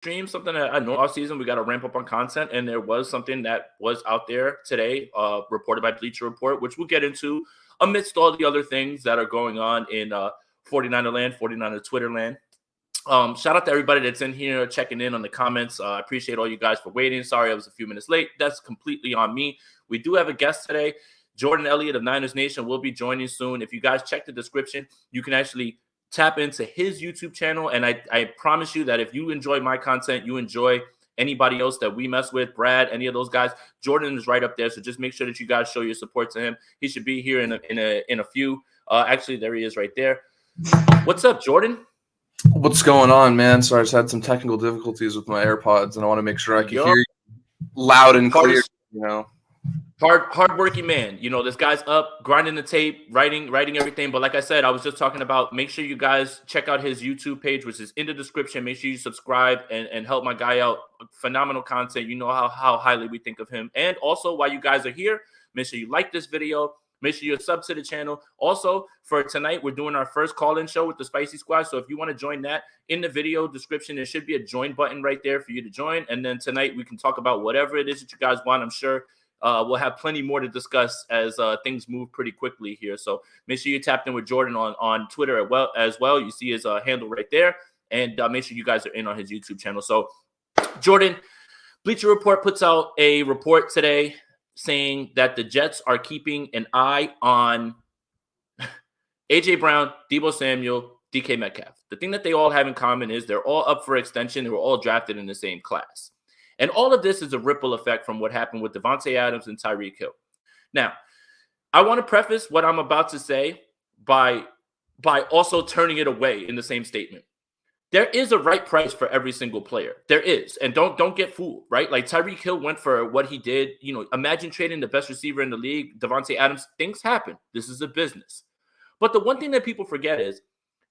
stream, something that I know off season we got to ramp up on content, and there was something that was out there today, reported by Bleacher Report, which we'll get into amidst all the other things that are going on in 49er land, 49er Twitter land. Shout out to everybody that's in here checking in on the comments. I appreciate all you guys for waiting. Sorry I was a few minutes late. That's completely on me. We do have a guest today. Jordan Elliott of Niners Nation will be joining soon. If you guys check the description, you can actually tap into his YouTube channel. And I promise you that if you enjoy my content, you enjoy anybody else that we mess with, Brad, any of those guys, Jordan is right up there. So just make sure that you guys show your support to him. He should be here in a few. Actually, there he is right there. What's up, Jordan? What's going on, man? Sorry, I just had some technical difficulties with my AirPods, and I want to make sure I can hear you loud and clear. Hardworking man. This guy's up, grinding the tape, writing everything. But like I said, I was just talking about, make sure you guys check out his YouTube page, which is in the description. Make sure you subscribe and help my guy out. Phenomenal content. You know how highly we think of him. And also, while you guys are here, make sure you like this video. Make sure you're sub to the channel. Also, for tonight, we're doing our first call-in show with the Spicy Squad. So if you want to join that, in the video description, there should be a join button right there for you to join. And then tonight, we can talk about whatever it is that you guys want. I'm sure we'll have plenty more to discuss as things move pretty quickly here. So make sure you tapped in with Jordan on Twitter as well. You see his handle right there. And make sure you guys are in on his YouTube channel. So, Jordan, Bleacher Report puts out a report today saying that the Jets are keeping an eye on A.J. Brown, Deebo Samuel, DK Metcalf. The thing that they all have in common is they're all up for extension. They were all drafted in the same class. And all of this is a ripple effect from what happened with Davante Adams and Tyreek Hill. Now, I want to preface what I'm about to say by also turning it away in the same statement. There is a right price for every single player. There is. And don't get fooled, right? Like Tyreek Hill went for what he did. Imagine trading the best receiver in the league, Davante Adams. Things happen. This is a business. But the one thing that people forget is,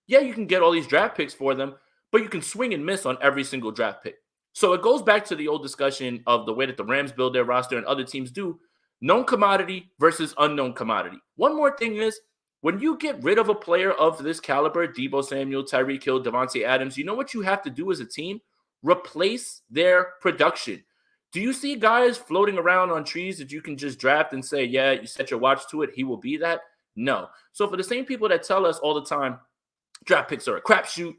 yeah, you can get all these draft picks for them, but you can swing and miss on every single draft pick. So it goes back to the old discussion of the way that the Rams build their roster and other teams do. Known commodity versus unknown commodity. One more thing is, when you get rid of a player of this caliber, Deebo Samuel, Tyreek Hill, Davante Adams, you know what you have to do as a team? Replace their production. Do you see guys floating around on trees that you can just draft and say, yeah, you set your watch to it, he will be that? No. So for the same people that tell us all the time, draft picks are a crapshoot,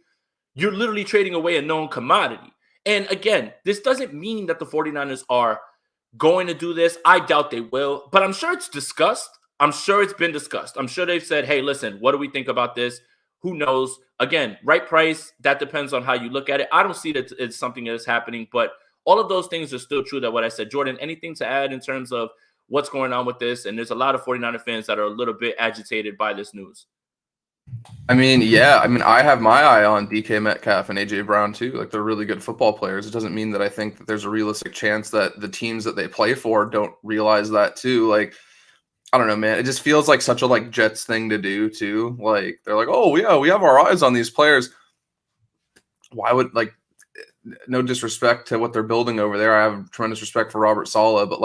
you're literally trading away a known commodity. And again, this doesn't mean that the 49ers are going to do this. I doubt they will, but I'm sure it's discussed. I'm sure it's been discussed. I'm sure they've said, hey, listen, what do we think about this? Who knows? Again, right price, that depends on how you look at it. I don't see that it's something that is happening, but all of those things are still true that what I said. Jordan, anything to add in terms of what's going on with this? And there's a lot of 49er fans that are a little bit agitated by this news. I have my eye on DK Metcalf and A.J. Brown too. Like, they're really good football players. It doesn't mean that I think that there's a realistic chance that the teams that they play for don't realize that too. Like, I don't know, man. It just feels like such a Jets thing to do too. Like, they're like, oh yeah, we have our eyes on these players. Why would, no disrespect to what they're building over there. I have tremendous respect for Robert Saleh, but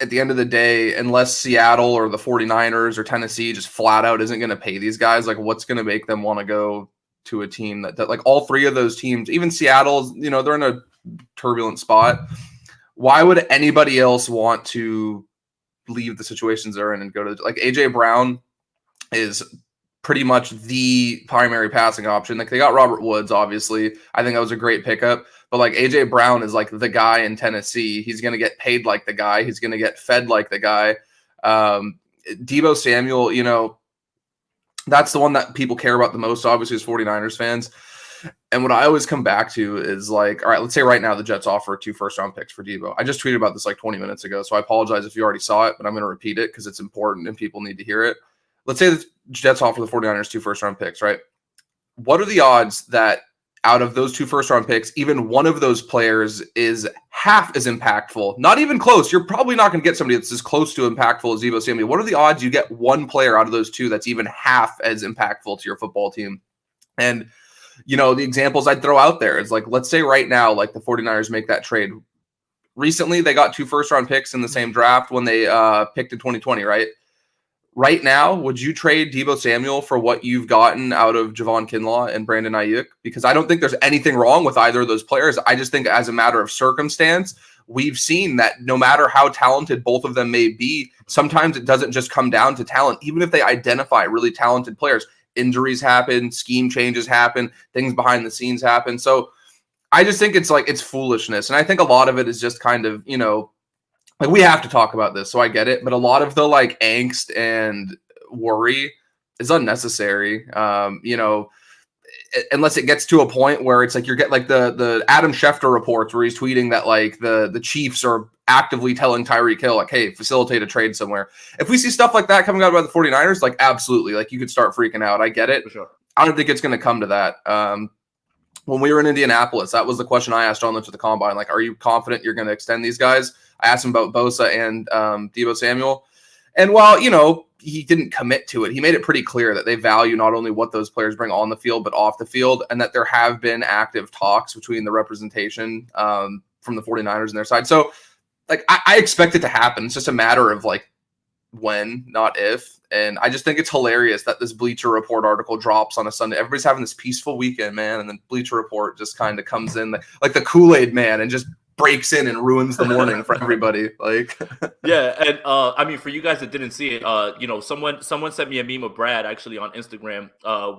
at the end of the day, unless Seattle or the 49ers or Tennessee just flat out isn't going to pay these guys, what's going to make them want to go to a team that all three of those teams, even Seattle's, they're in a turbulent spot. Why would anybody else want to leave the situations they're in and go to AJ Brown is pretty much the primary passing option. They got Robert Woods, obviously. I think that was a great pickup. But AJ Brown is the guy in Tennessee. He's going to get paid like the guy. He's going to get fed like the guy. Deebo Samuel, that's the one that people care about the most, obviously, as 49ers fans. And what I always come back to is all right, let's say right now the Jets offer 2 first-round picks for Deebo. I just tweeted about this 20 minutes ago, so I apologize if you already saw it, but I'm going to repeat it because it's important and people need to hear it. Let's say the Jets offer the 49ers 2 first-round picks, right? What are the odds that out of those 2 first-round picks, even one of those players is half as impactful? Not even close. You're probably not going to get somebody that's as close to impactful as Deebo Samuel. What are the odds you get one player out of those 2 that's even half as impactful to your football team? And the examples I'd throw out there is let's say right now, the 49ers make that trade. Recently, they got 2 first-round picks in the same draft when they picked in 2020, right? right now, would you trade Deebo Samuel for what you've gotten out of Javon Kinlaw and Brandon Ayuk? Because I don't think there's anything wrong with either of those players. I just think as a matter of circumstance, we've seen that no matter how talented both of them may be, sometimes it doesn't just come down to talent. Even if they identify really talented players, injuries happen, scheme changes happen, things behind the scenes happen. So I just think it's foolishness. And I think a lot of it is just kind of, like we have to talk about this, so I get it. But a lot of the like angst and worry is unnecessary. Unless it gets to a point where it's like you're getting like the Adam Schefter reports where he's tweeting that like the Chiefs are actively telling Tyreek Hill, like, hey, facilitate a trade somewhere. If we see stuff like that coming out by the 49ers, like absolutely, like you could start freaking out. I get it. For sure. I don't think it's going to come to that. When we were in Indianapolis, that was the question I asked on the combine. Like, are you confident you're going to extend these guys? I asked him about Bosa and Deebo Samuel. And while, he didn't commit to it, he made it pretty clear that they value not only what those players bring on the field, but off the field, and that there have been active talks between the representation from the 49ers and their side. So, like, I expect it to happen. It's just a matter of, like, when, not if. And I just think it's hilarious that this Bleacher Report article drops on a Sunday. Everybody's having this peaceful weekend, man, and then Bleacher Report just kind of comes in like the Kool-Aid man and just breaks in and ruins the morning for everybody. Like, yeah, and I mean, for you guys that didn't see it, someone sent me a meme of Brad actually on Instagram,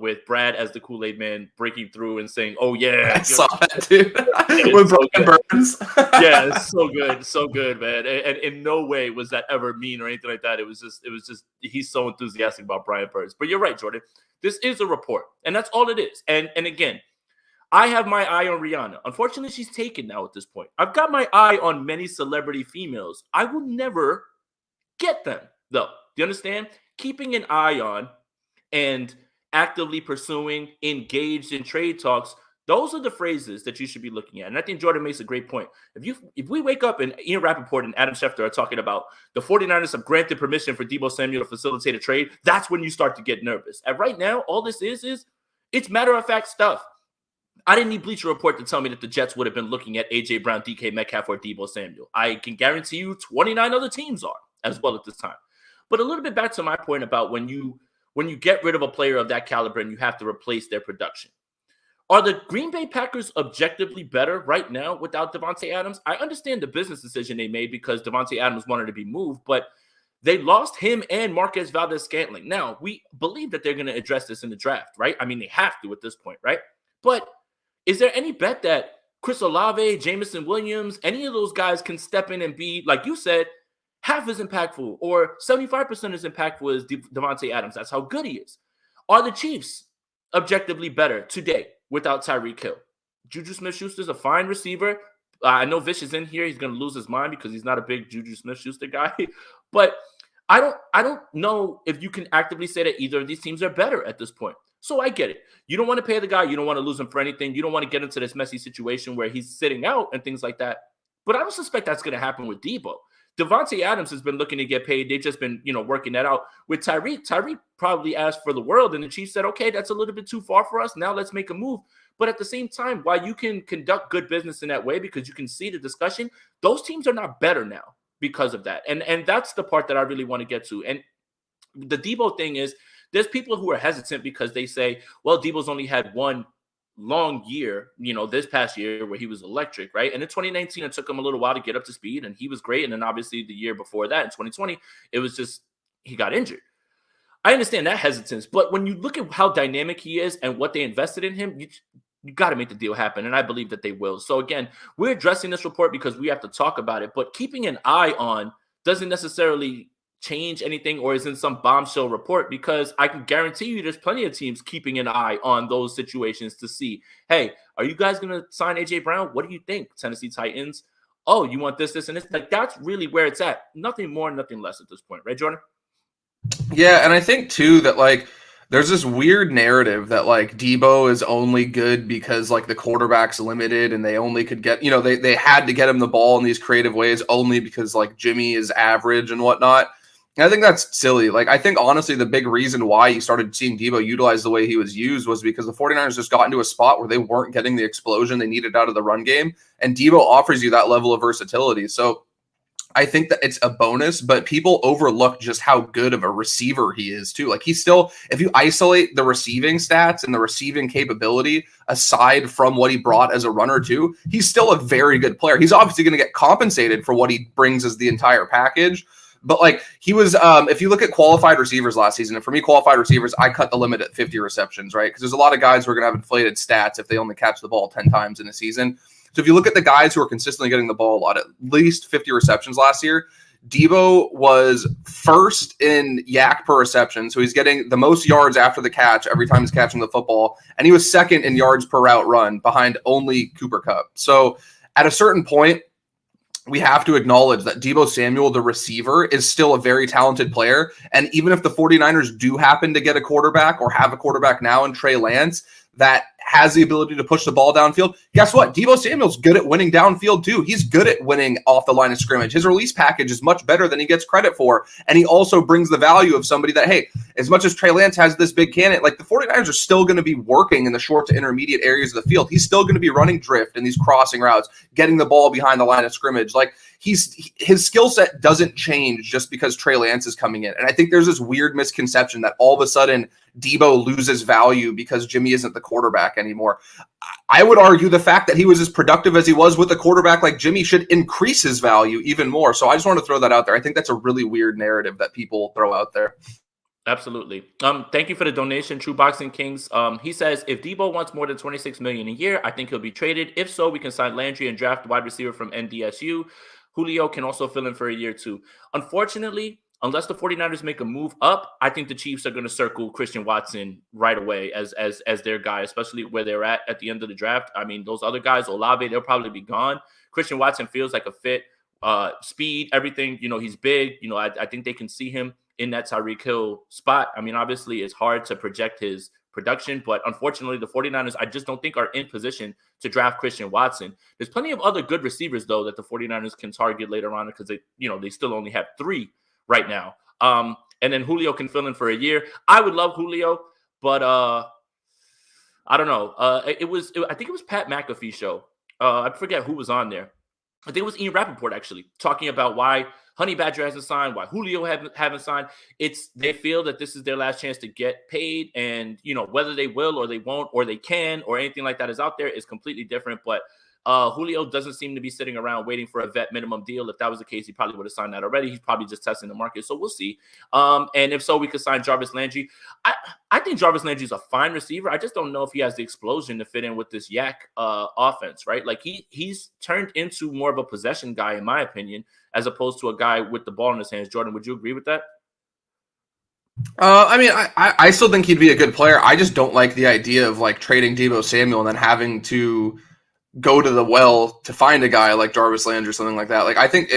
with Brad as the Kool-Aid man breaking through and saying, "Oh yeah, I saw that, dude." With Brian Burns. Yeah, it's so good, man. And in no way was that ever mean or anything like that. It was just he's so enthusiastic about Brian Burns. But you're right, Jordan. This is a report, and that's all it is. And again, I have my eye on Rihanna. Unfortunately, she's taken now at this point. I've got my eye on many celebrity females. I will never get them, though. Do you understand? Keeping an eye on and actively pursuing, engaged in trade talks, those are the phrases that you should be looking at. And I think Jordan makes a great point. If we wake up and Ian Rappaport and Adam Schefter are talking about the 49ers have granted permission for Deebo Samuel to facilitate a trade, that's when you start to get nervous. And right now, all this is it's matter-of-fact stuff. I didn't need Bleacher Report to tell me that the Jets would have been looking at A.J. Brown, DK Metcalf, or Deebo Samuel. I can guarantee you 29 other teams are as well at this time. But a little bit back to my point about when you get rid of a player of that caliber and you have to replace their production. Are the Green Bay Packers objectively better right now without Davante Adams? I understand the business decision they made because Davante Adams wanted to be moved, but they lost him and Marquez Valdez-Scantling. Now, we believe that they're going to address this in the draft, right? I mean, they have to at this point, right? But is there any bet that Chris Olave, Jameson Williams, any of those guys can step in and be, like you said, half as impactful or 75% as impactful as Davante Adams? That's how good he is. Are the Chiefs objectively better today without Tyreek Hill? Juju Smith-Schuster's a fine receiver. I know Vish is in here. He's going to lose his mind because he's not a big Juju Smith-Schuster guy. But I don't know if you can actively say that either of these teams are better at this point. So I get it. You don't want to pay the guy. You don't want to lose him for anything. You don't want to get into this messy situation where he's sitting out and things like that. But I don't suspect that's going to happen with Deebo. Davante Adams has been looking to get paid. They've just been, working that out. With Tyreek, Tyreek probably asked for the world, and the Chiefs said, okay, that's a little bit too far for us. Now let's make a move. But at the same time, while you can conduct good business in that way because you can see the discussion, those teams are not better now because of that. And that's the part that I really want to get to. And the Deebo thing is, there's people who are hesitant because they say, well, Deebo's only had one long year, this past year where he was electric, right? And in 2019, it took him a little while to get up to speed, and he was great. And then obviously the year before that, in 2020, it was just he got injured. I understand that hesitance, but when you look at how dynamic he is and what they invested in him, you got to make the deal happen, and I believe that they will. So again, we're addressing this report because we have to talk about it, but keeping an eye on doesn't necessarily change anything or is in some bombshell report, because I can guarantee you there's plenty of teams keeping an eye on those situations to see, hey, are you guys going to sign A.J. Brown? What do you think, Tennessee Titans? Oh, you want this, and this? Like, that's really where it's at. Nothing more, nothing less at this point. Right, Jordan? Yeah, and I think, too, that, like, there's this weird narrative that, like, Deebo is only good because, like, the quarterback's limited and they only could get, they had to get him the ball in these creative ways only because, like, Jimmy is average and whatnot. I think that's silly. Like, I think, honestly, the big reason why you started seeing Deebo utilized the way he was used was because the 49ers just got into a spot where they weren't getting the explosion they needed out of the run game, and Deebo offers you that level of versatility. So I think that it's a bonus, but people overlook just how good of a receiver he is too. Like he's still, if you isolate the receiving stats and the receiving capability aside from what he brought as a runner too, he's still a very good player. He's obviously going to get compensated for what he brings as the entire package. But like he was, if you look at qualified receivers last season, and for me, qualified receivers, I cut the limit at 50 receptions, right? Because there's a lot of guys who are going to have inflated stats if they only catch the ball 10 times in a season. So if you look at the guys who are consistently getting the ball a lot, at least 50 receptions last year, Deebo was first in yak per reception. So he's getting the most yards after the catch every time he's catching the football. And he was second in yards per route run behind only Cooper Kupp. So at a certain point, we have to acknowledge that Deebo Samuel, the receiver, is still a very talented player. And even if the 49ers do happen to get a quarterback or have a quarterback now in Trey Lance that has the ability to push the ball downfield, guess what? Deebo Samuel's good at winning downfield too. He's good at winning off the line of scrimmage. His release package is much better than he gets credit for. And he also brings the value of somebody that, hey, as much as Trey Lance has this big cannon, like the 49ers are still going to be working in the short to intermediate areas of the field. He's still going to be running drift in these crossing routes, getting the ball behind the line of scrimmage. Like his skill set doesn't change just because Trey Lance is coming in. And I think there's this weird misconception that all of a sudden Deebo loses value because Jimmy isn't the quarterback anymore. I would argue the fact that he was as productive as he was with a quarterback like Jimmy should increase his value even more. So I just want to throw that out there. I think that's a really weird narrative that people throw out there. Absolutely. Thank you for the donation, True Boxing Kings. He says, if Deebo wants more than $26 million a year, I think he'll be traded. If so, we can sign Landry and draft wide receiver from NDSU. Julio can also fill in for a year too. Unfortunately, unless the 49ers make a move up, I think the Chiefs are going to circle Christian Watson right away as their guy, especially where they're at the end of the draft. I mean, those other guys, Olave, they'll probably be gone. Christian Watson feels like a fit. Speed, everything, he's big. I think they can see him in that Tyreek Hill spot. I mean, obviously, it's hard to project his production, but unfortunately, the 49ers, I just don't think are in position to draft Christian Watson. There's plenty of other good receivers, though, that the 49ers can target later on because they still only have 3 right now. And then Julio can fill in for a year. I would love Julio, but I don't know. I think it was Pat McAfee show. I forget who was on there. I think it was Ian Rappaport actually talking about why Honey Badger hasn't signed, why Julio haven't signed. They feel that this is their last chance to get paid, and whether they will or they won't or they can or anything like that is out there is completely different. But Julio doesn't seem to be sitting around waiting for a vet minimum deal. If that was the case, he probably would have signed that already. He's probably just testing the market. So we'll see. And if so, we could sign Jarvis Landry. I think Jarvis Landry is a fine receiver. I just don't know if he has the explosion to fit in with this yak offense, right? Like he's turned into more of a possession guy, in my opinion, as opposed to a guy with the ball in his hands. Jordan, would you agree with that? I mean, I still think he'd be a good player. I just don't like the idea of like trading Deebo Samuel and then having to go to the well to find a guy like Jarvis Landry or something like that. Like, I think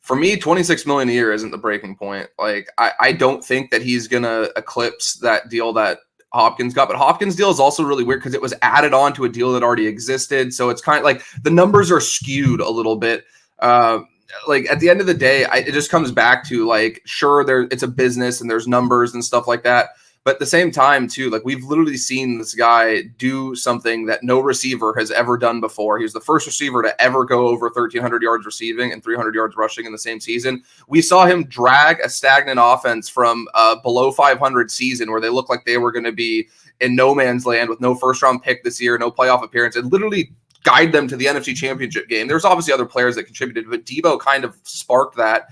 for me, $26 million a year isn't the breaking point. Like, I don't think that he's going to eclipse that deal that Hopkins got, but Hopkins' deal is also really weird because it was added on to a deal that already existed. So it's kind of like the numbers are skewed a little bit. Like at the end of the day, it just comes back to like, sure, it's a business and there's numbers and stuff like that. But at the same time, too, like we've literally seen this guy do something that no receiver has ever done before. He was the first receiver to ever go over 1,300 yards receiving and 300 yards rushing in the same season. We saw him drag a stagnant offense from a below 500 season where they looked like they were going to be in no man's land with no first-round pick this year, no playoff appearance, and literally guide them to the NFC Championship game. There's obviously other players that contributed, but Deebo kind of sparked that.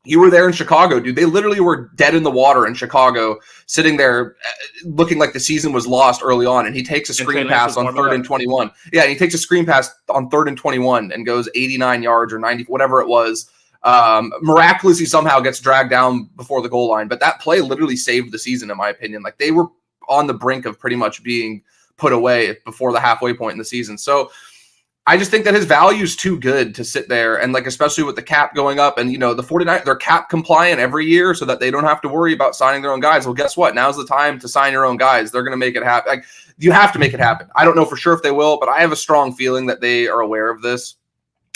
You were there in Chicago, dude. They literally were dead in the water in Chicago, sitting there looking like the season was lost early on. And he takes a screen pass on 3rd and 21. Yeah, and he takes a screen pass on 3rd and 21 and goes 89 yards or 90, whatever it was. Miraculously somehow gets dragged down before the goal line. But that play literally saved the season, in my opinion. Like they were on the brink of pretty much being put away before the halfway point in the season. So I just think that his value is too good to sit there. And like, especially with the cap going up and, the 49ers, they're cap compliant every year so that they don't have to worry about signing their own guys. Well, guess what? Now's the time to sign your own guys. They're going to make it happen. Like you have to make it happen. I don't know for sure if they will, but I have a strong feeling that they are aware of this.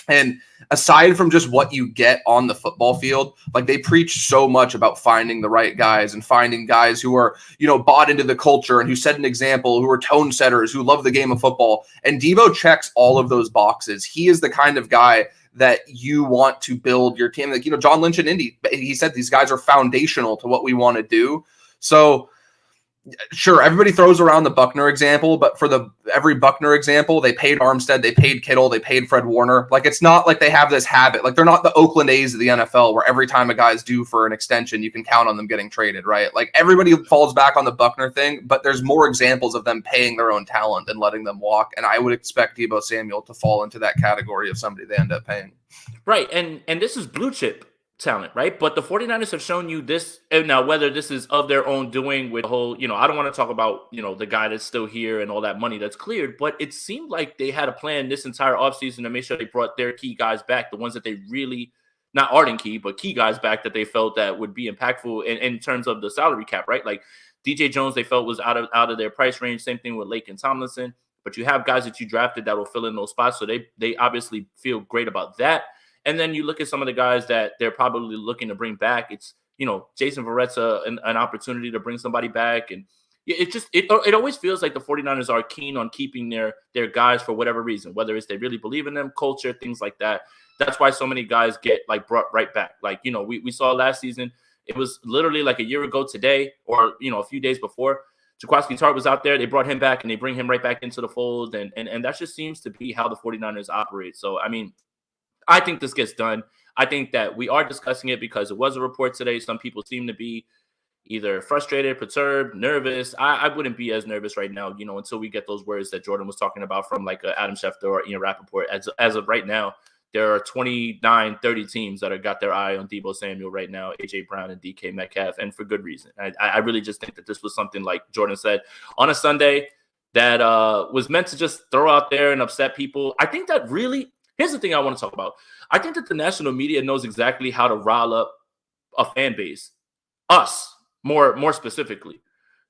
And aside from just what you get on the football field, like they preach so much about finding the right guys and finding guys who are, bought into the culture and who set an example, who are tone setters, who love the game of football. And Deebo checks all of those boxes. He is the kind of guy that you want to build your team. Like, John Lynch in Indy, he said these guys are foundational to what we want to do. So sure, everybody throws around the Buckner example, but for every Buckner example, they paid Armstead, they paid Kittle, they paid Fred Warner. Like, it's not like they have this habit. Like, they're not the Oakland A's of the NFL where every time a guy's due for an extension, you can count on them getting traded, right? Like, everybody falls back on the Buckner thing, but there's more examples of them paying their own talent and letting them walk. And I would expect Deebo Samuel to fall into that category of somebody they end up paying. Right. And this is blue chip talent, right? But the 49ers have shown you this, and now whether this is of their own doing with the whole, I don't want to talk about, the guy that's still here and all that money that's cleared, but it seemed like they had a plan this entire offseason to make sure they brought their key guys back, the ones that they really, not Arden key, but key guys back that they felt that would be impactful in terms of the salary cap, right? Like DJ Jones, they felt was out of their price range. Same thing with Lake and Tomlinson. But you have guys that you drafted that will fill in those spots. So they obviously feel great about that. And then you look at some of the guys that they're probably looking to bring back. It's, Jason Verrett's an opportunity to bring somebody back. And it always feels like the 49ers are keen on keeping their guys for whatever reason, whether it's they really believe in them, culture, things like that. That's why so many guys get brought right back. Like, we saw last season, it was literally like a year ago today or, a few days before. Jaquaski Tart was out there. They brought him back and they bring him right back into the fold. And that just seems to be how the 49ers operate. So, I mean, I think this gets done. I think that we are discussing it because it was a report today. Some people seem to be either frustrated, perturbed, nervous. I wouldn't be as nervous right now, until we get those words that Jordan was talking about from Adam Schefter or Ian Rappaport. As of right now, there are 29, 30 teams that have got their eye on Deebo Samuel right now, A.J. Brown and DK Metcalf, and for good reason. I really just think that this was something, like Jordan said, on a Sunday that was meant to just throw out there and upset people. I think that really – here's the thing I want to talk about. I think that the national media knows exactly how to rile up a fan base. Us, more specifically.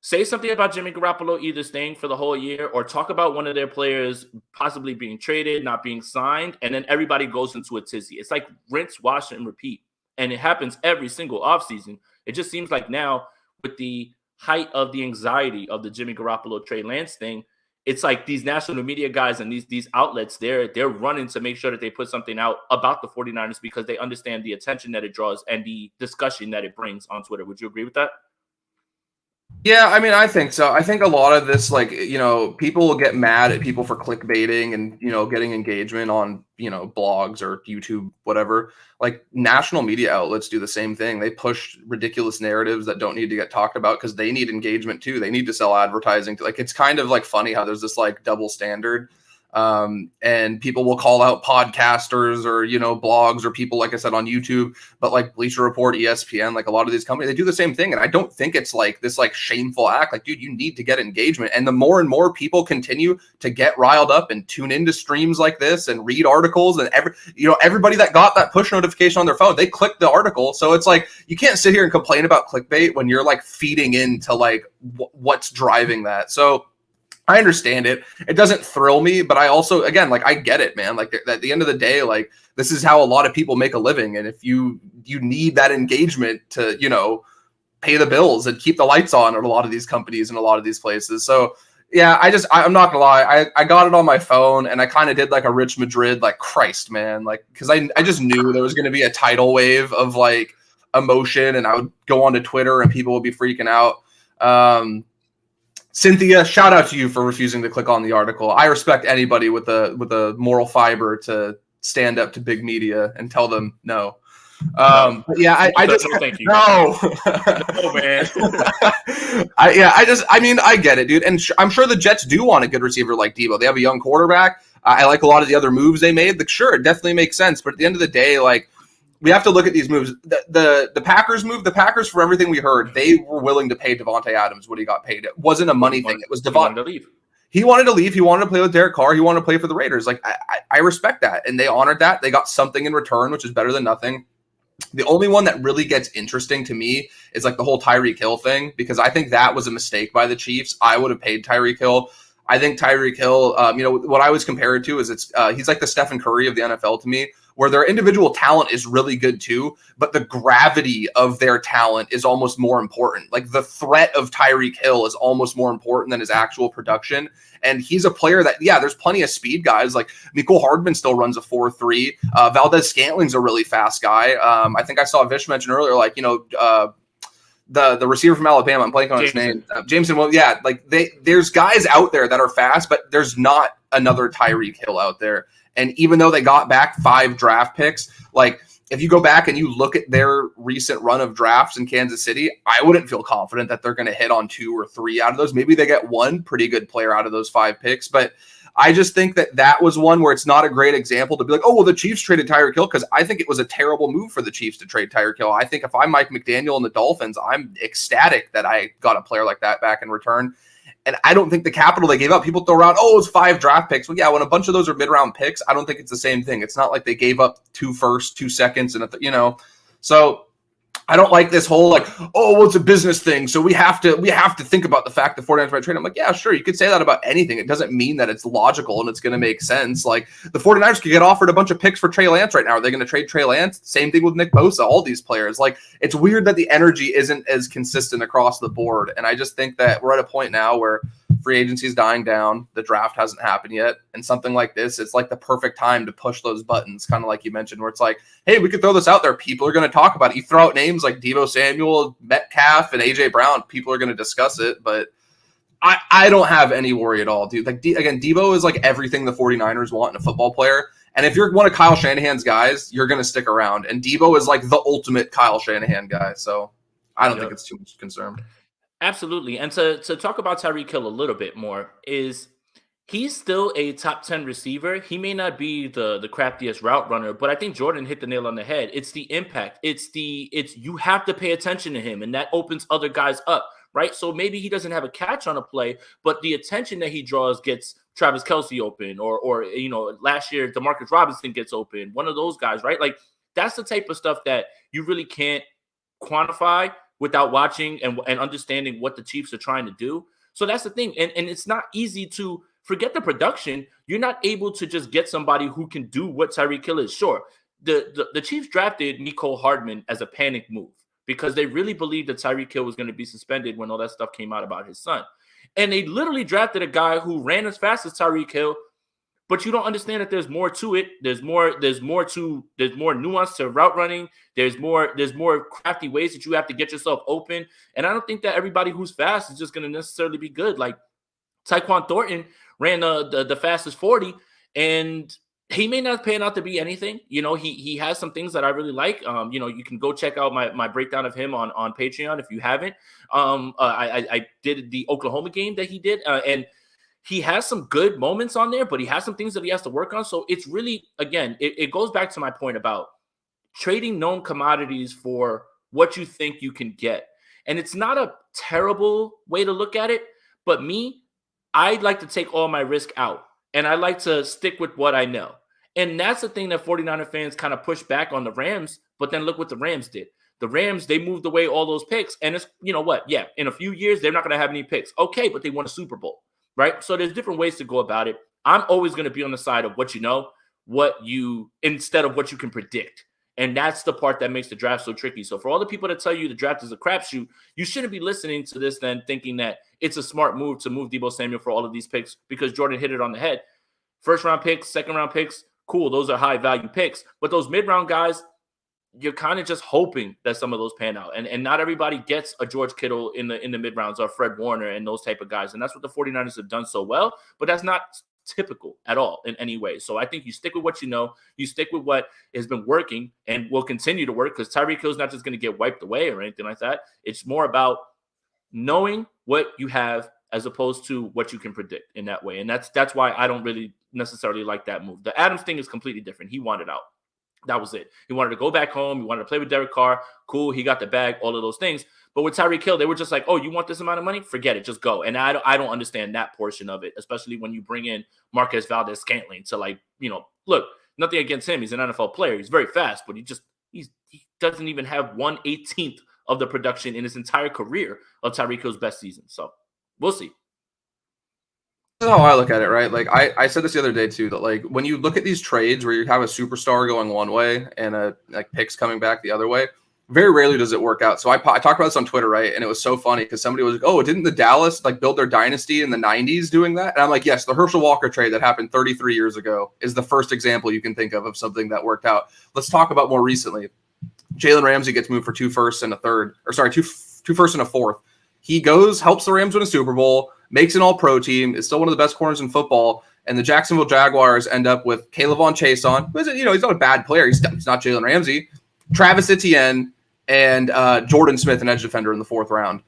Say something about Jimmy Garoppolo either staying for the whole year or talk about one of their players possibly being traded, not being signed, and then everybody goes into a tizzy. It's like rinse, wash, and repeat. And it happens every single offseason. It just seems like now, with the height of the anxiety of the Jimmy Garoppolo Trey Lance thing, it's like these national media guys and these outlets, they're running to make sure that they put something out about the 49ers because they understand the attention that it draws and the discussion that it brings on Twitter. Would you agree with that? Yeah, I mean, I think so. I think a lot of this, people will get mad at people for clickbaiting and, getting engagement on, blogs or YouTube, whatever. Like, national media outlets do the same thing. They push ridiculous narratives that don't need to get talked about because they need engagement too. They need to sell advertising. It's kind of funny how there's this double standard. And people will call out podcasters or, blogs or people, like I said, on YouTube, but Bleacher Report, ESPN, a lot of these companies, they do the same thing. And I don't think it's this shameful act. Dude, you need to get engagement. And the more and more people continue to get riled up and tune into streams like this and read articles and everybody that got that push notification on their phone, they clicked the article. So it's you can't sit here and complain about clickbait when you're feeding into what's driving that. So I understand it. It doesn't thrill me, but I also, again, I get it, man. At the end of the day, this is how a lot of people make a living. And if you need that engagement to, pay the bills and keep the lights on at a lot of these companies and a lot of these places. So yeah, I'm not gonna lie. I got it on my phone and I kind of did a Rich Madrid, Christ, man. Cause I just knew there was going to be a tidal wave of emotion and I would go onto Twitter and people would be freaking out. Cynthia, shout out to you for refusing to click on the article. I respect anybody with a moral fiber to stand up to big media and tell them no. But yeah, I just thank you. No, no, man. I get it, dude, and I'm sure the Jets do want a good receiver like Deebo. They have a young quarterback. I like a lot of the other moves they made. Sure, it definitely makes sense, but at the end of the day, we have to look at these moves. The Packers move. The Packers, for everything we heard, they were willing to pay Devontae Adams what he got paid. It wasn't a money thing. It was Devontae wanted to leave. He wanted to leave. He wanted to play with Derek Carr. He wanted to play for the Raiders. I respect that, and they honored that. They got something in return, which is better than nothing. The only one that really gets interesting to me is the whole Tyreek Hill thing, because I think that was a mistake by the Chiefs. I would have paid Tyreek Hill. I think Tyreek Hill, what I was compared to is he's like the Stephen Curry of the NFL to me, where their individual talent is really good too, but the gravity of their talent is almost more important. Like the threat of Tyreek Hill is almost more important than his actual production. And he's a player that, yeah, there's plenty of speed guys. Like Mecole Hardman still runs a 4.3. Valdez Scantling's a really fast guy. I think I saw Vish mention earlier, like, the receiver from Alabama, I'm blanking on his name. Jameson. Well, yeah, like there's guys out there that are fast, but there's not another Tyreek Hill out there. And even though they got back 5 draft picks, like if you go back and you look at their recent run of drafts in Kansas City, I wouldn't feel confident that they're going to hit on 2 or 3 out of those. Maybe they get one pretty good player out of those 5 picks, but I just think that was one where it's not a great example to be like, oh, well, the Chiefs traded Tyreek Hill, because I think it was a terrible move for the Chiefs to trade Tyreek Hill. I think if I'm Mike McDaniel and the Dolphins, I'm ecstatic that I got a player like that back in return. And I don't think the capital they gave up, people throw around, oh, it's 5 draft picks. Well, yeah, when a bunch of those are mid-round picks, I don't think it's the same thing. It's not like they gave up 2 firsts, 2 seconds, and so I don't like this whole like, oh, well, it's a business thing, so we have to think about the fact that 49ers might trade. I'm like, yeah, sure, you could say that about anything. It doesn't mean that it's logical and it's going to make sense. Like the 49ers could get offered a bunch of picks for Trey Lance right now. Are they going to trade Trey Lance? Same thing with Nick Bosa, all these players. Like it's weird that the energy isn't as consistent across the board. And I just think that we're at a point now where free agency is dying down. The draft hasn't happened yet. And something like this, it's like the perfect time to push those buttons, kind of like you mentioned, where it's like, hey, we could throw this out there. People are going to talk about it. You throw out names like Deebo Samuel, Metcalf, and A.J. Brown. People are going to discuss it. But I don't have any worry at all, dude. Like, again, Deebo is like everything the 49ers want in a football player. And if you're one of Kyle Shanahan's guys, you're going to stick around. And Deebo is like the ultimate Kyle Shanahan guy. So I don't think it's too much concern. Absolutely. And to talk about Tyreek Hill a little bit more, is he's still a top 10 receiver. He may not be the craftiest route runner, but I think Jordan hit the nail on the head. It's the impact. It's you have to pay attention to him, and that opens other guys up, right? So maybe he doesn't have a catch on a play, but the attention that he draws gets Travis Kelce open, or last year DeMarcus Robinson gets open. One of those guys, right? Like that's the type of stuff that you really can't quantify without watching and understanding what the Chiefs are trying to do. So that's the thing. And it's not easy to forget the production. You're not able to just get somebody who can do what Tyreek Hill is. Sure, the Chiefs drafted Mecole Hardman as a panic move because they really believed that Tyreek Hill was going to be suspended when all that stuff came out about his son. And they literally drafted a guy who ran as fast as Tyreek Hill, but you don't understand that there's more to it. There's more nuance to route running. There's more crafty ways that you have to get yourself open. And I don't think that everybody who's fast is just going to necessarily be good. Like Tyquan Thornton ran the fastest 40, and he may not pan out to be anything. He has some things that I really like. You can go check out my breakdown of him on Patreon if you haven't. I did the Oklahoma game that he did, and he has some good moments on there, but he has some things that he has to work on. So it's really, again, it goes back to my point about trading known commodities for what you think you can get. And it's not a terrible way to look at it, but I'd like to take all my risk out, and I like to stick with what I know. And that's the thing that 49er fans kind of push back on the Rams, but then look what the Rams did. The Rams, they moved away all those picks, and it's, yeah, in a few years, they're not going to have any picks. Okay, but they won a Super Bowl. Right? So there's different ways to go about it. I'm always going to be on the side of what you know, instead of what you can predict. And that's the part that makes the draft so tricky. So for all the people that tell you the draft is a crapshoot, you shouldn't be listening to this then thinking that it's a smart move to move Deebo Samuel for all of these picks because Jordan hit it on the head. First round picks, second round picks, cool. Those are high value picks. But those mid-round guys, you're kind of just hoping that some of those pan out. And not everybody gets a George Kittle in the mid-rounds or Fred Warner and those type of guys. And that's what the 49ers have done so well. But that's not typical at all in any way. So I think you stick with what you know. You stick with what has been working and will continue to work, because Tyreek Hill's not just going to get wiped away or anything like that. It's more about knowing what you have as opposed to what you can predict in that way. And that's why I don't really necessarily like that move. The Adams thing is completely different. He wanted out. That was it. He wanted to go back home. He wanted to play with Derek Carr. Cool. He got the bag, all of those things. But with Tyreek Hill, they were just like, oh, you want this amount of money? Forget it. Just go. And I don't understand that portion of it, especially when you bring in Marquez Valdez Scantling to look, nothing against him. He's an NFL player. He's very fast, but he doesn't even have 1/18 of the production in his entire career of Tyreek Hill's best season. So we'll see. is how I look at it, right? Like I said this the other day too, that like when you look at these trades where you have a superstar going one way and a like picks coming back the other way, very rarely does it work out. So I talked about this on Twitter, right? And it was so funny because somebody was like, "Oh, didn't the Dallas like build their dynasty in the '90s doing that?" And I'm like, "Yes, the Herschel Walker trade that happened 33 years ago is the first example you can think of something that worked out." Let's talk about more recently. Jalen Ramsey gets moved for two firsts and a third, or sorry, two firsts and a fourth. He goes, helps the Rams win a Super Bowl, makes an all-pro team, is still one of the best corners in football, and the Jacksonville Jaguars end up with Kayvon Chason, who isn't, he's not a bad player. He's not Jalen Ramsey. Travis Etienne and Jordan Smith, an edge defender in the fourth round.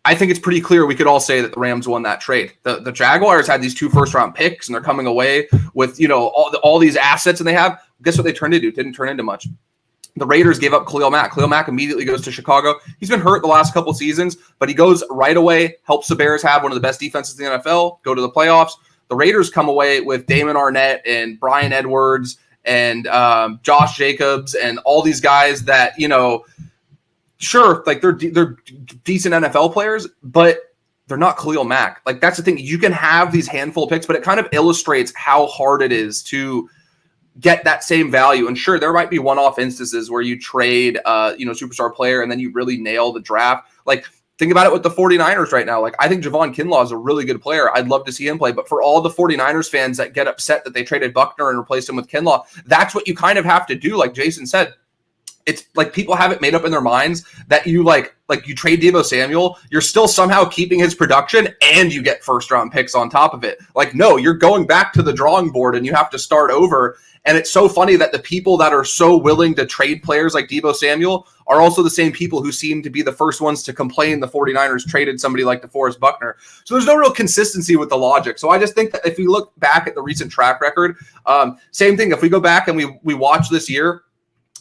I think it's pretty clear we could all say that the Rams won that trade. The Jaguars had these 2 first-round picks, and they're coming away with, all these assets, and they have. Guess what they turned into? Didn't turn into much. The Raiders gave up Khalil Mack. Khalil Mack immediately goes to Chicago. He's been hurt the last couple seasons, but he goes right away, helps the Bears have one of the best defenses in the NFL, go to the playoffs. The Raiders come away with Damon Arnett and Brian Edwards and Josh Jacobs and all these guys that, sure, like they're decent NFL players, but they're not Khalil Mack. Like that's the thing. You can have these handful of picks, but it kind of illustrates how hard it is to get that same value. And sure, there might be one-off instances where you trade, superstar player and then you really nail the draft. Like think about it with the 49ers right now. Like I think Javon Kinlaw is a really good player. I'd love to see him play. But for all the 49ers fans that get upset that they traded Buckner and replaced him with Kinlaw, that's what you kind of have to do. Like Jason said, it's like people have it made up in their minds that you like you trade Deebo Samuel, you're still somehow keeping his production and you get first-round picks on top of it. Like, no, you're going back to the drawing board and you have to start over. And it's so funny that the people that are so willing to trade players like Deebo Samuel are also the same people who seem to be the first ones to complain the 49ers traded somebody like DeForest Buckner. So there's no real consistency with the logic. So I just think that if we look back at the recent track record, same thing. If we go back and we watch this year,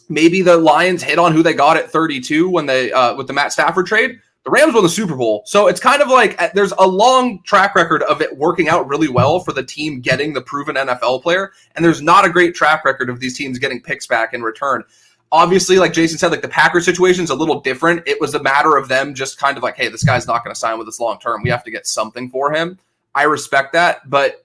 maybe the Lions hit on who they got at 32 when they with the Matt Stafford trade. The Rams won the Super Bowl. So it's kind of like there's a long track record of it working out really well for the team getting the proven NFL player. And there's not a great track record of these teams getting picks back in return. Obviously, like Jason said, like the Packers situation is a little different. It was a matter of them just kind of like, hey, this guy's not going to sign with us long term. We have to get something for him. I respect that, but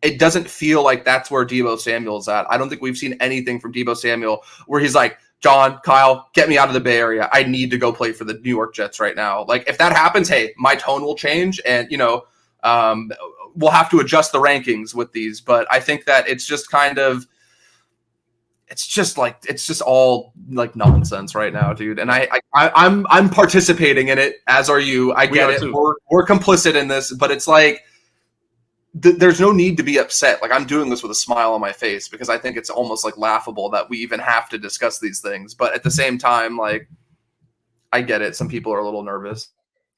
it doesn't feel like that's where Deebo Samuel's at. I don't think we've seen anything from Deebo Samuel where he's like, John, Kyle, get me out of the Bay Area. I need to go play for the New York Jets right now. Like if that happens, hey, my tone will change and, we'll have to adjust the rankings with these. But I think that it's just kind of, it's just all like nonsense right now, dude. And I'm participating in it, as are you. I get it. We're complicit in this, but it's like, there's no need to be upset. Like I'm doing this with a smile on my face because I think it's almost like laughable that we even have to discuss these things. But at the same time, like I get it. Some people are a little nervous.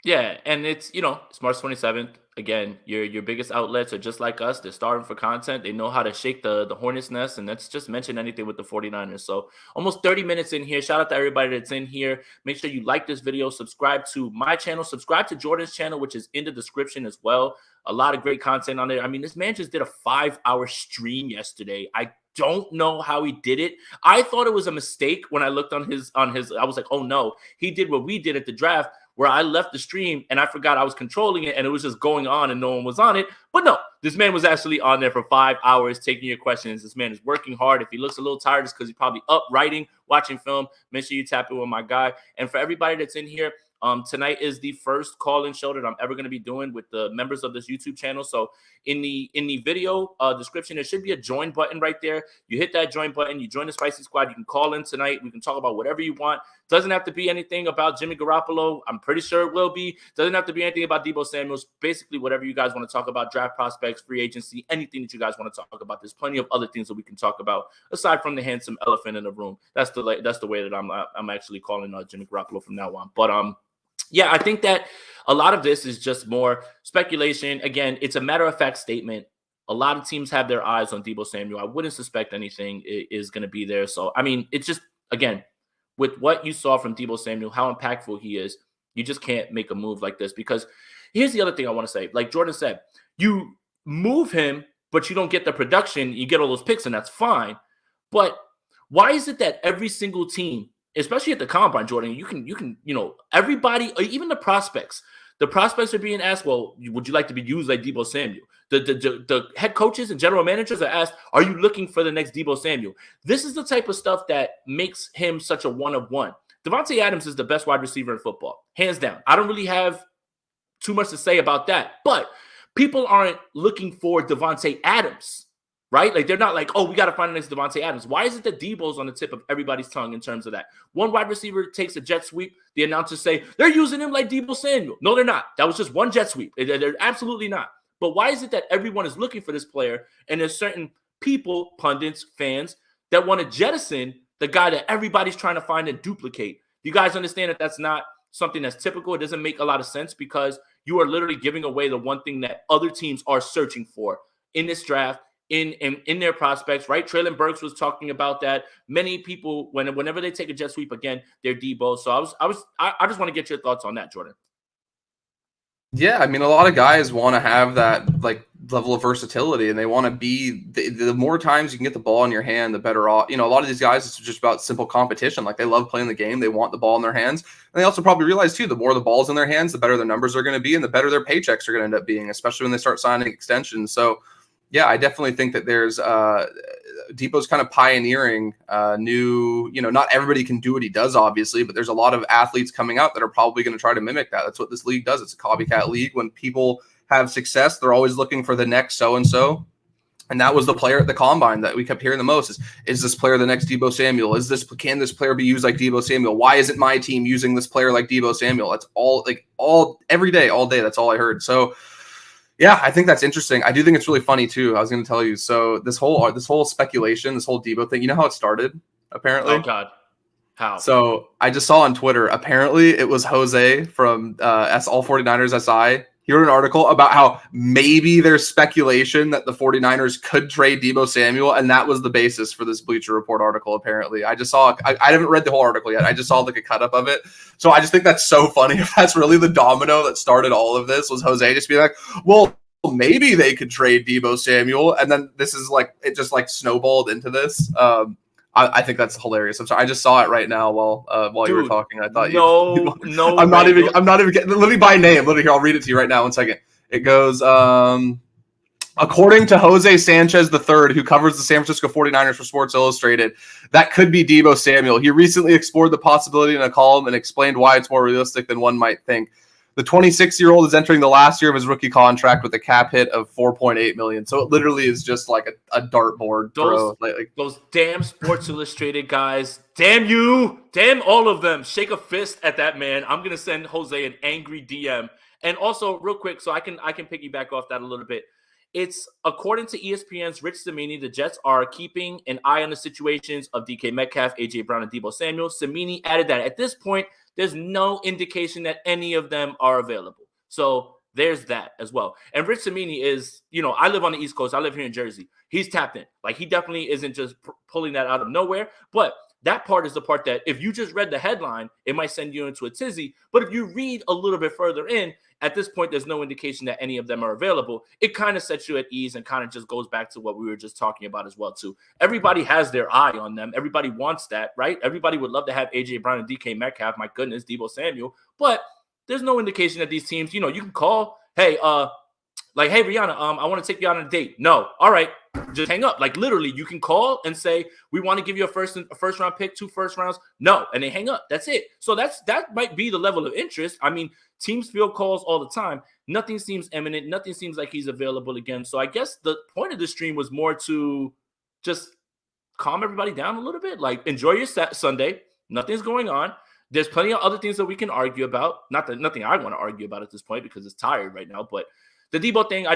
Yeah, and it's it's March 27th. Again, your biggest outlets are just like us. They're starving for content. They know how to shake the hornet's nest, and let's just mention anything with the 49ers. So almost 30 minutes in here. Shout out to everybody that's in here. Make sure you like this video, subscribe to my channel, subscribe to Jordan's channel, which is in the description as well. A lot of great content on there. I mean, this man just did a 5-hour stream yesterday. I don't know how he did it. I thought it was a mistake when I looked on his. I was like, oh no, he did what we did at the draft, where I left the stream and I forgot I was controlling it and it was just going on and no one was on it. But no, this man was actually on there for 5 hours taking your questions. This man is working hard. If he looks a little tired, it's because he's probably up writing, watching film. Make sure you tap in with my guy. And for everybody that's in here, tonight is the first call-in show that I'm ever going to be doing with the members of this YouTube channel. So in the video description, there should be a join button right there. You hit that join button, you join the Spicy Squad. You can call in tonight. We can talk about whatever you want. Doesn't have to be anything about Jimmy Garoppolo. I'm pretty sure it will be. Doesn't have to be anything about Deebo Samuels. Basically, whatever you guys want to talk about, draft prospects, free agency, anything that you guys want to talk about. There's plenty of other things that we can talk about aside from the handsome elephant in the room. That's the way that I'm actually calling Jimmy Garoppolo from now on. But yeah, I think that a lot of this is just more speculation. Again, it's a matter-of-fact statement. A lot of teams have their eyes on Deebo Samuel. I wouldn't suspect anything is going to be there. So, I mean, it's just, again, with what you saw from Deebo Samuel, how impactful he is, you just can't make a move like this. Because here's the other thing I want to say. Like Jordan said, you move him, but you don't get the production. You get all those picks, and that's fine. But why is it that every single team, especially at the combine, Jordan, you can, everybody, even the prospects, The prospects are being asked, well, would you like to be used like Deebo Samuel? The head coaches and general managers are asked, are you looking for the next Deebo Samuel? This is the type of stuff that makes him such a one-of-one. Davante Adams is the best wide receiver in football, hands down. I don't really have too much to say about that, but people aren't looking for Davante Adams, right? Like, they're not like, oh, we got to find the next Davante Adams. Why is it that Deebo's on the tip of everybody's tongue in terms of that? One wide receiver takes a jet sweep. The announcers say, they're using him like Deebo Samuel. No, they're not. That was just one jet sweep. They're absolutely not. But why is it that everyone is looking for this player, and there's certain people, pundits, fans, that want to jettison the guy that everybody's trying to find and duplicate? You guys understand that that's not something that's typical? It doesn't make a lot of sense, because you are literally giving away the one thing that other teams are searching for in this draft, in their prospects, right? Traylon Burks was talking about that. Many people, whenever they take a jet sweep again, they're Deebo. So I just want to get your thoughts on that, Jordan. Yeah, I mean, a lot of guys want to have that like level of versatility, and they want to be the more times you can get the ball in your hand, the better off. You know, a lot of these guys, it's just about simple competition. Like, they love playing the game, they want the ball in their hands, and they also probably realize too, the more the ball's in their hands, the better their numbers are going to be, and the better their paychecks are going to end up being, especially when they start signing extensions. So, yeah, I definitely think that there's Deebo's kind of pioneering new, you know, not everybody can do what he does, obviously, but there's a lot of athletes coming out that are probably going to try to mimic that. That's what this league does. It's a copycat league. When people have success, they're always looking for the next so-and-so. And that was the player at the combine that we kept hearing the most is this player the next Deebo Samuel? Can this player be used like Deebo Samuel? Why isn't my team using this player like Deebo Samuel? That's every day, all day. That's all I heard. So, yeah, I think that's interesting. I do think it's really funny too. I was going to tell you. So this whole speculation, this whole Deebo thing, you know how it started, apparently? Oh, God. How? So I just saw on Twitter, apparently it was Jose from All 49ers SI. He wrote an article about how maybe there's speculation that the 49ers could trade Deebo Samuel, and that was the basis for this Bleacher Report article, apparently. I haven't read the whole article yet. I just saw like a cut up of it. So I just think that's so funny. If that's really the domino that started all of this, was Jose just being like, well, maybe they could trade Deebo Samuel. And then this is like, it just like snowballed into this. I think that's hilarious. I'm sorry. I just saw it right now while Dude, you were talking. I thought no. I'm not even getting. Let me by name. Let me here. I'll read it to you right now. 1 second. It goes. According to Jose Sanchez III, who covers the San Francisco 49ers for Sports Illustrated, that could be Deebo Samuel. He recently explored the possibility in a column and explained why it's more realistic than one might think. The 26-year-old is entering the last year of his rookie contract with a cap hit of $4.8 million. So it literally is just like a dartboard throw. Those damn Sports Illustrated guys. Damn you. Damn all of them. Shake a fist at that man. I'm going to send Jose an angry DM. And also, real quick, so I can piggyback off that a little bit. It's according to ESPN's Rich Cimini, the Jets are keeping an eye on the situations of DK Metcalf, AJ Brown, and Deebo Samuel. Cimini added that at this point, there's no indication that any of them are available. So there's that as well. And Rich Cimini is, I live on the East Coast. I live here in Jersey. He's tapped in. Like, he definitely isn't just pulling that out of nowhere. But that part is the part that if you just read the headline, it might send you into a tizzy. But if you read a little bit further in, at this point, there's no indication that any of them are available. It kind of sets you at ease and kind of just goes back to what we were just talking about as well, too. Everybody has their eye on them. Everybody wants that, right? Everybody would love to have A.J. Brown and DK Metcalf. My goodness, Deebo Samuel. But there's no indication that these teams, you can call, hey, hey, Rihanna, I want to take you out on a date. No. All right. Just hang up. Like, literally, you can call and say, we want to give you a first round pick, 2 first rounds. No. And they hang up. That's it. So that might be the level of interest. I mean, teams field calls all the time. Nothing seems imminent. Nothing seems like he's available again. So I guess the point of the stream was more to just calm everybody down a little bit. Like, enjoy your Sunday. Nothing's going on. There's plenty of other things that we can argue about. Nothing I want to argue about at this point because it's tired right now. But the Deebo thing,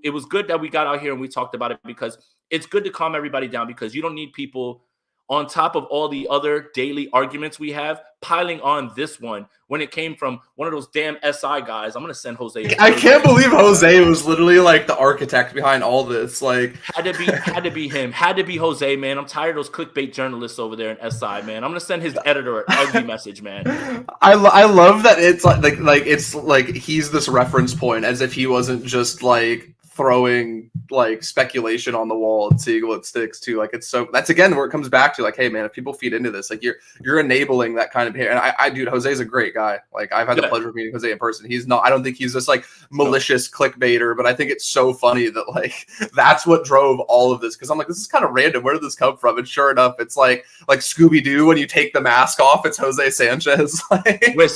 it was good that we got out here and we talked about it because it's good to calm everybody down because you don't need people on top of all the other daily arguments we have piling on this one when it came from one of those damn SI guys. I'm going to send Jose. I can't believe Jose was literally like the architect behind all this. Like, had to be him. Had to be Jose, man. I'm tired of those clickbait journalists over there in SI, man. I'm going to send his editor an ugly message, man. I love that it's like it's like he's this reference point as if he wasn't just like throwing like speculation on the wall and seeing what sticks too. Like it's so that's again where it comes back to like, hey man, if people feed into this, like you're enabling that kind of behavior. And I dude, Jose's a great guy. Like I've had the pleasure of meeting Jose in person. He's not, I don't think he's this like malicious clickbaiter, but I think it's so funny that like that's what drove all of this. Cause I'm like, this is kind of random. Where did this come from? And sure enough, it's like Scooby-Doo when you take the mask off, it's Jose Sanchez. Like, wait,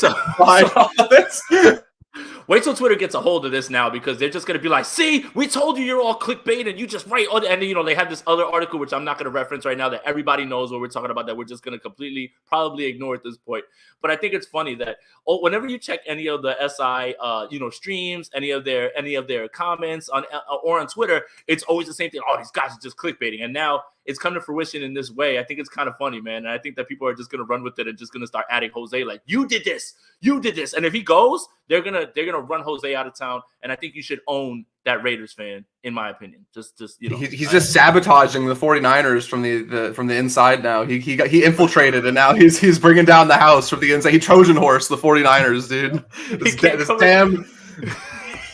wait till Twitter gets a hold of this now, because they're just going to be like, see, we told you you're all clickbait and you just write. And then, you know, they have this other article, which I'm not going to reference right now, that everybody knows what we're talking about, that we're just going to completely probably ignore at this point. But I think it's funny that whenever you check any of the SI, streams, any of their comments on or on Twitter, it's always the same thing. Oh, these guys are just clickbaiting. And now it's come to fruition in this way. I think it's kind of funny, man. And I think that people are just going to run with it and just going to start adding Jose like, you did this. And if he goes, they're going to run Jose out of town. And I think you should own that Raiders fan, in my opinion. Just you know, he's just sabotaging the 49ers from the inside now. He infiltrated, and now he's bringing down the house from the inside. He Trojan horse the 49ers, dude.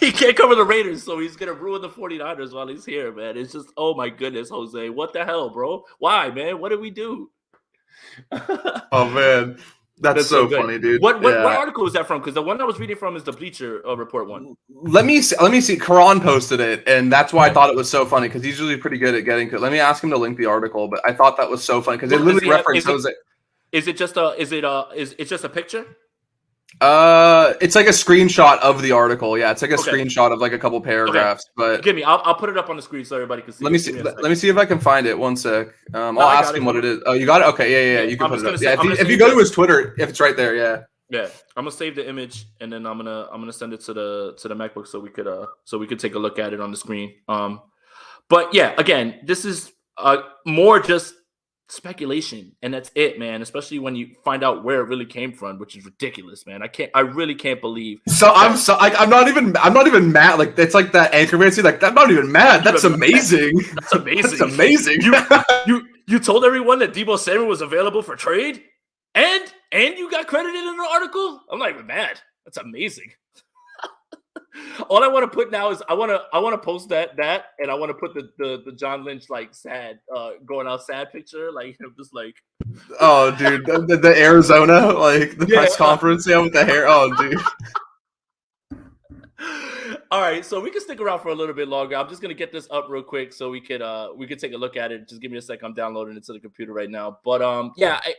He can't cover the Raiders, so he's going to ruin the 49ers while he's here, man. It's just, oh my goodness, Jose. What the hell, bro? Why, man? What did we do? Oh, man. That's so funny, dude. What article is that from? Because the one I was reading from is the Bleacher Report one. Let me see. Karan posted it, and that's why I thought it was so funny, because he's usually pretty good at getting to it. Let me ask him to link the article, but I thought that was so funny because it literally referenced Jose. Is it just a picture? It's like a screenshot of the article. Yeah, it's like a screenshot of like a couple paragraphs. But give me, I'll put it up on the screen so everybody can see. Let me see if I can find it. One sec. I'll ask him what it is. Oh, you got it. Okay, yeah. You can put it up. Yeah, if you go to his Twitter, if it's right there, yeah. I'm gonna save the image and then I'm gonna send it to the MacBook so we could take a look at it on the screen. But yeah, again, this is more just speculation, and that's it, man. Especially when you find out where it really came from, which is ridiculous, man. I really can't believe. I'm not even mad. Like it's like that Anchorman scene. Like I'm not even mad. That's amazing. That's amazing. That's amazing. You told everyone that Deebo Samuel was available for trade, and you got credited in the article. I'm not even mad. That's amazing. All I want to put now is I want to post that and I want to put the John Lynch like sad going out sad picture, like him just like, oh dude, the Arizona like the press conference with the hair. Oh dude. All right, so we can stick around for a little bit longer. I'm just gonna get this up real quick so we could take a look at it. Just give me a sec. I'm downloading it to the computer right now. But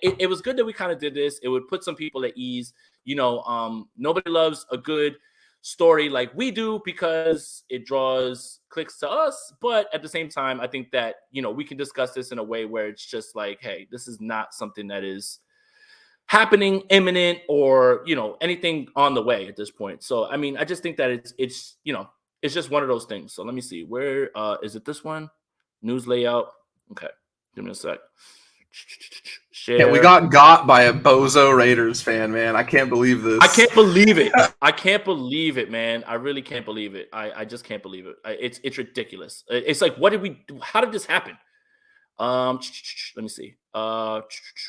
it was good that we kind of did this. It would put some people at ease. You know, nobody loves a good story like we do because it draws clicks to us, but at the same time I think that, you know, we can discuss this in a way where it's just like, hey, this is not something that is happening imminent or, you know, anything on the way at this point. So I mean, I just think that it's you know, it's just one of those things. So let me see, where is it? This one, news layout. Okay, give me a sec. Share. Yeah, we got by a bozo Raiders fan, man. I can't believe this. I can't believe it. I can't believe it, man. I really can't believe it. I just can't believe it. It's ridiculous. It's like, what did we do? How did this happen? Let me see.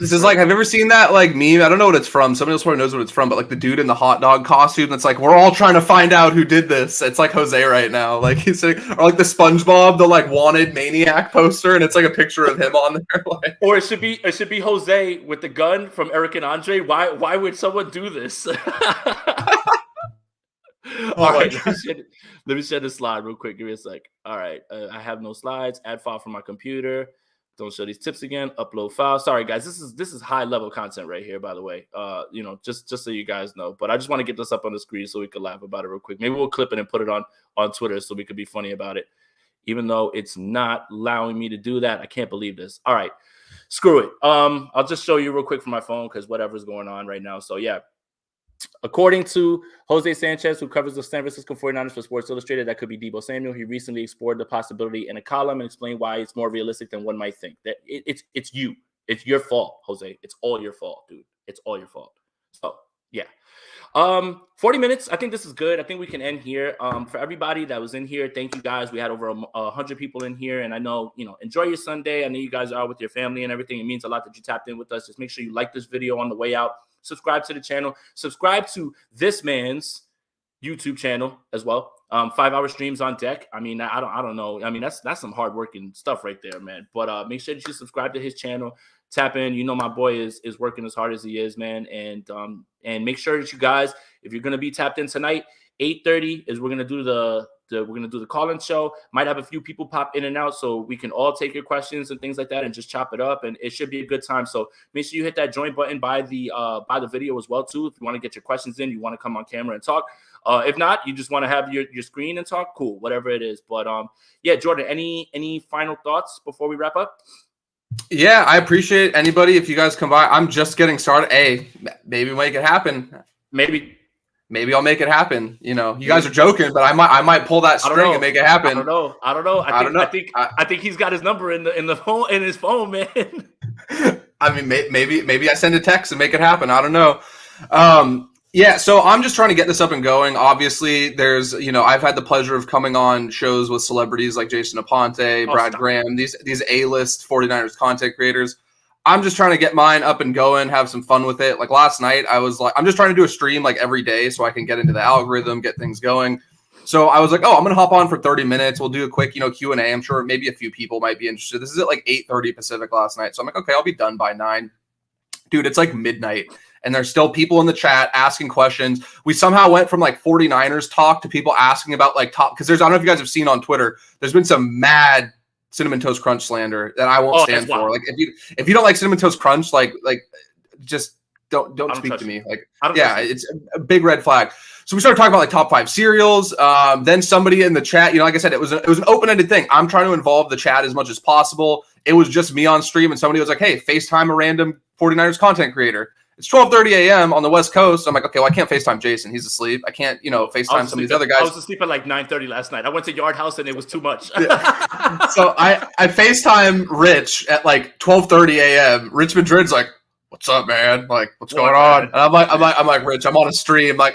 This is like, have you ever seen that like meme? I don't know what it's from. Somebody else probably knows what it's from, but like the dude in the hot dog costume that's like, we're all trying to find out who did this. It's like Jose right now. Like he's like, or like the SpongeBob, the like wanted maniac poster, and it's like a picture of him on there. Like, or it should be Jose with the gun from Eric and Andre. Why would someone do this? All right, let me share this slide real quick. Give me a sec. All right, I have no slides. Add file from my computer. Don't show these tips again. Upload file. Sorry, guys. This is high level content right here, by the way. You know, just so you guys know. But I just want to get this up on the screen so we could laugh about it real quick. Maybe we'll clip it and put it on Twitter so we could be funny about it. Even though it's not allowing me to do that, I can't believe this. All right, screw it. I'll just show you real quick from my phone because whatever's going on right now. So yeah. According to Jose Sanchez, who covers the San Francisco 49ers for Sports Illustrated, that could be Deebo Samuel. He recently explored the possibility in a column and explained why it's more realistic than one might think. That it's you. It's your fault, Jose. It's all your fault, dude. It's all your fault. So, yeah. 40 minutes. I think this is good. I think we can end here. For everybody that was in here, thank you guys. We had over 100 people in here, and I know, you know, enjoy your Sunday. I know you guys are with your family and everything. It means a lot that you tapped in with us. Just make sure you like this video on the way out. Subscribe to the channel. Subscribe to this man's YouTube channel as well. 5-hour streams on deck. I mean, I don't know. I mean, that's some hard working stuff right there, man. But make sure that you subscribe to his channel. Tap in. You know, my boy is working as hard as he is, man. And make sure that you guys, if you're gonna be tapped in tonight, 8:30 is we're gonna do the call-in show. Might have a few people pop in and out, so we can all take your questions and things like that, and just chop it up. And it should be a good time. So make sure you hit that join button by the video as well too. If you want to get your questions in, you want to come on camera and talk. If not, you just want to have your screen and talk. Cool, whatever it is. But yeah, Jordan, any final thoughts before we wrap up? Yeah, I appreciate anybody. If you guys come by, I'm just getting started. Hey, maybe make it happen. Maybe I'll make it happen. You know, you guys are joking, but I might pull that string and make it happen. I don't know. I think he's got his number in his phone, man. I mean, maybe I send a text and make it happen. I don't know. Yeah, so I'm just trying to get this up and going. Obviously, there's, I've had the pleasure of coming on shows with celebrities like Jason Aponte, Brad Graham, these A-list 49ers content creators. I'm just trying to get mine up and going, have some fun with it. Like last night, I was like, I'm just trying to do a stream like every day so I can get into the algorithm, get things going. So I was like, I'm going to hop on for 30 minutes. We'll do a quick, Q&A. I'm sure maybe a few people might be interested. This is at like 8:30 Pacific last night. So I'm like, okay, I'll be done by 9. Dude, it's like midnight. And there's still people in the chat asking questions. We somehow went from like 49ers talk to people asking about like top, because I don't know if you guys have seen on Twitter, there's been some mad Cinnamon Toast Crunch slander that I won't stand for. Like if you don't like Cinnamon Toast Crunch, like just don't speak to me. Like, yeah, it's a big red flag. So we started talking about like top 5 cereals. Then somebody in the chat, like I said, it was an open-ended thing. I'm trying to involve the chat as much as possible. It was just me on stream, and somebody was like, hey, FaceTime a random 49ers content creator. It's 12:30 a.m. on the West Coast. I'm like, okay, well, I can't FaceTime Jason. He's asleep. I can't, FaceTime some of these other guys. I was asleep at like 9:30 last night. I went to Yard House and it was too much. So I FaceTime Rich at like 12:30 a.m. Rich Madrid's like, what's up, man? Like, what's going on? And I'm like, Rich, I'm on a stream. Like,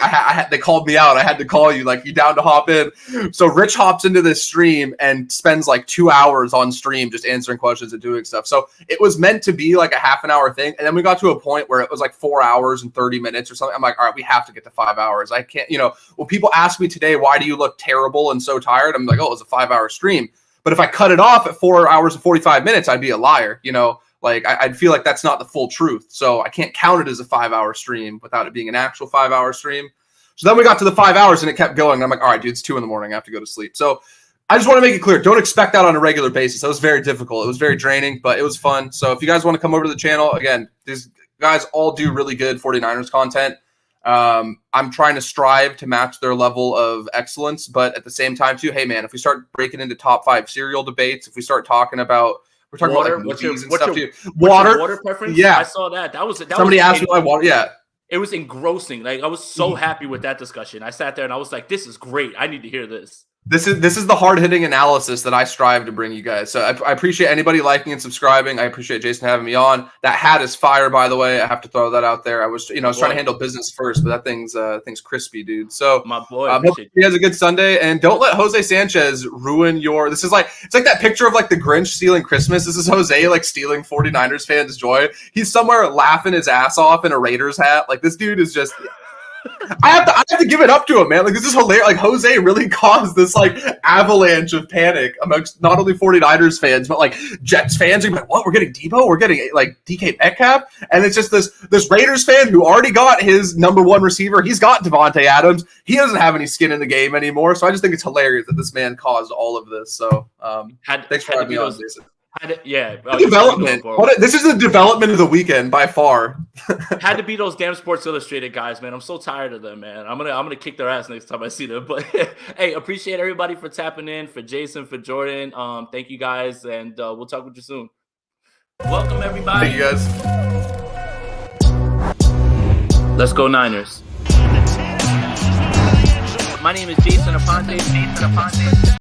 they called me out. I had to call you. Like, you down to hop in? So Rich hops into this stream and spends like 2 hours on stream just answering questions and doing stuff. So it was meant to be like a half an hour thing. And then we got to a point where it was like 4 hours and 30 minutes or something. I'm like, all right, we have to get to 5 hours. I can't, when people ask me today, why do you look terrible and so tired? I'm like, oh, it was a 5-hour stream. But if I cut it off at 4 hours and 45 minutes, I'd be a liar, Like, I'd feel like that's not the full truth. So I can't count it as a 5-hour stream without it being an actual 5-hour stream. So then we got to the 5 hours and it kept going. And I'm like, all right, dude, it's 2 a.m. I have to go to sleep. So I just want to make it clear. Don't expect that on a regular basis. That was very difficult. It was very draining, but it was fun. So if you guys want to come over to the channel, again, these guys all do really good 49ers content. I'm trying to strive to match their level of excellence. But at the same time, too, hey, man, if we start breaking into top 5 cereal debates, if we start talking about we're talking water, about like movies and stuff too. Water preference? Yeah. I saw that. Somebody asked me why water. Yeah. It was engrossing. Like, I was so happy with that discussion. I sat there and I was like, this is great. I need to hear this. This is the hard-hitting analysis that I strive to bring you guys. So I appreciate anybody liking and subscribing. I appreciate Jason having me on. That hat is fire, by the way. I have to throw that out there. I was trying to handle business first, but that thing's crispy, dude. So my boy, hope he has a good Sunday, and don't let Jose Sanchez ruin your. This is like it's like that picture of like the Grinch stealing Christmas. This is Jose like stealing 49ers fans' joy. He's somewhere laughing his ass off in a Raiders hat. Like this dude is just. I have to give it up to him, man. Like this is hilarious. Like Jose really caused this like avalanche of panic amongst not only 49ers fans but like Jets fans. Like, what? We're getting Deebo. We're getting like DK Metcalf, and it's just this Raiders fan who already got his number 1 receiver. He's got Devontae Adams. He doesn't have any skin in the game anymore. So I just think it's hilarious that this man caused all of this. So thanks for having me on, Jason. Development. This is the development of the weekend by far. Had to be those damn Sports Illustrated guys, man. I'm so tired of them, man. I'm gonna kick their ass next time I see them. But hey, appreciate everybody for tapping in, for Jason, for Jordan. Thank you guys, and we'll talk with you soon. Welcome everybody. Thank you guys. Let's go Niners. My name is Jason Aponte.